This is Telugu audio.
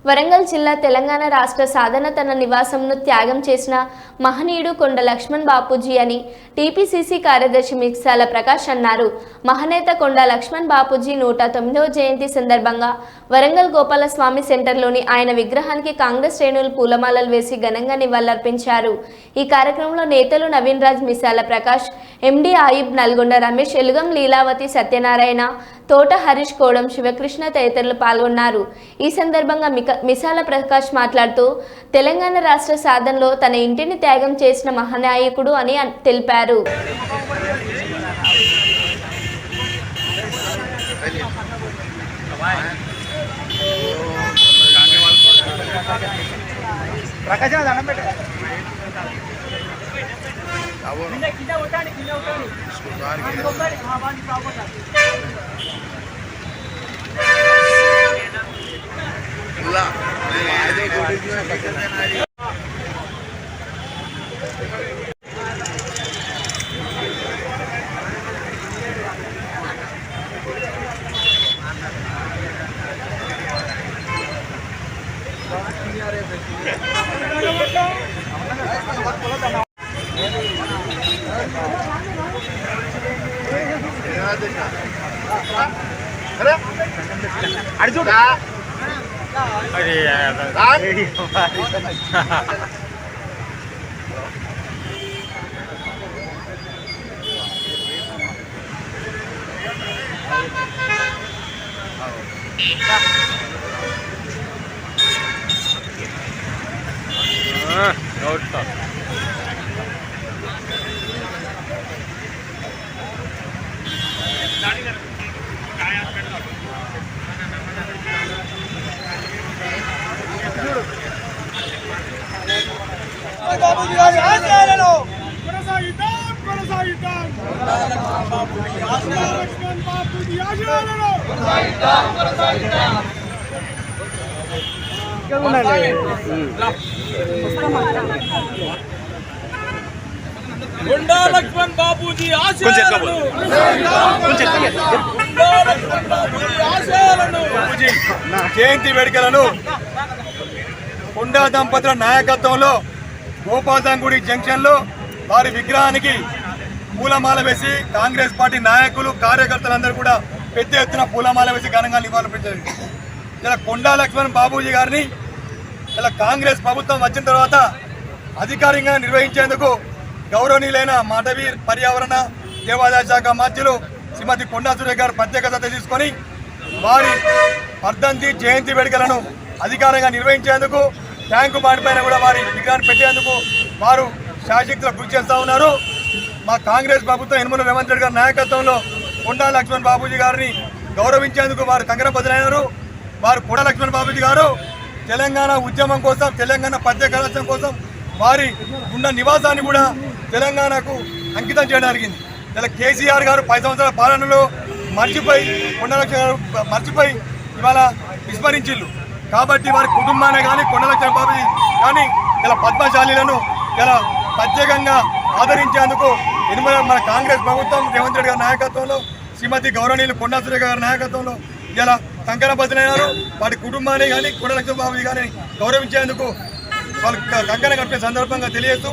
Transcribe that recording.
వరంగల్ జిల్లా తెలంగాణ రాష్ట్ర సాధన తన నివాసంను త్యాగం చేసిన మహనీయుడు కొండ లక్ష్మణ్ బాపూజీ అని టీపీసీసీ కార్యదర్శి మిక్సాల ప్రకాష్ అన్నారు. మహనేత కొండ లక్ష్మణ్ బాపూజీ 109వ జయంతి సందర్భంగా వరంగల్ గోపాలస్వామి సెంటర్లోని ఆయన విగ్రహానికి కాంగ్రెస్ శ్రేణులు పూలమాలలు వేసి ఘనంగా నివాళులర్పించారు. ఈ కార్యక్రమంలో నేతలు నవీన్ రాజ్, మిసాల ప్రకాష్, ఎండి ఆయిబ్, నల్గొండ రమేష్, ఎలుగం లీలావతి, సత్యనారాయణ, తోట హరీష్, కోడం శివకృష్ణ తదితరులు పాల్గొన్నారు. ఈ సందర్భంగా మిసాల ప్రకాష్ మాట్లాడుతూ తెలంగాణ రాష్ట్ర సాధనలో తన ఇంటిని త్యాగం చేసిన మహానాయకుడు అని తెలిపారు. కొండా లక్ష్మణ్ బాపూజీ జయంతి వేడుకలను కొండా దంపతుల నాయకత్వంలో గోపాల్దంగుడి జంక్షన్ లో వారి విగ్రహానికి పూలమాల వేసి కాంగ్రెస్ పార్టీ నాయకులు, కార్యకర్తలందరూ కూడా పెద్ద ఎత్తున పూలమాల వేసి ఘనంగా నివాళులర్పించారు. ఇలా కొండా లక్ష్మణ్ బాపూజీ గారిని ఇలా కాంగ్రెస్ ప్రభుత్వం వచ్చిన తర్వాత అధికారికంగా నిర్వహించేందుకు గౌరవనీయులైన మాధవి పర్యావరణ దేవాదాయ శాఖ మంత్రులు శ్రీమతి కొండా సురేఖ గారు ప్రత్యేక శ్రద్ధ తీసుకొని వారి వర్ధంతి జయంతి వేడుకలను అధికారంగా నిర్వహించేందుకు ట్యాంకు బాండ్ పైన కూడా వారి విగ్రహాన్ని పెట్టేందుకు వారు శాశక్తులు కృషి చేస్తూ ఉన్నారు. మా కాంగ్రెస్ ప్రభుత్వం యనమల రేవంత్ రెడ్డి గారి నాయకత్వంలో కొండా లక్ష్మణ్ బాపూజీ గారిని గౌరవించేందుకు వారు కంకణం బద్దలైనారు. వారు కొండా లక్ష్మణ్ బాపూజీ గారు తెలంగాణ ఉద్యమం కోసం, తెలంగాణ ప్రత్యేక రాష్ట్రం కోసం వారి ఉన్న నివాసాన్ని కూడా తెలంగాణకు అంకితం చేయడం జరిగింది. ఇలా కేసీఆర్ గారు 10 సంవత్సరాల పాలనలో మర్చిపోయి కొండా లక్ష్మణ్ గారు మర్చిపోయి ఇవాళ విస్మరించిళ్ళు. కాబట్టి వారి కుటుంబాన్ని కానీ కొండా లక్ష్మణ్ బాపూజీ కానీ ఇలా పద్మశాలీలను ఇలా ప్రత్యేకంగా ఆదరించేందుకు మన కాంగ్రెస్ ప్రభుత్వం రేవంత్ రెడ్డి గారి నాయకత్వంలో శ్రీమతి గౌరవనీయులు కొండా సురేఖ గారి నాయకత్వంలో ఇలా కంకణ బద్దలైనారు. వారి కుటుంబాన్ని కానీ కొండా లక్ష్మణ్ బాపూజీ గారిని గౌరవించేందుకు వాళ్ళు కంకణ కట్టే సందర్భంగా తెలియజేస్తూ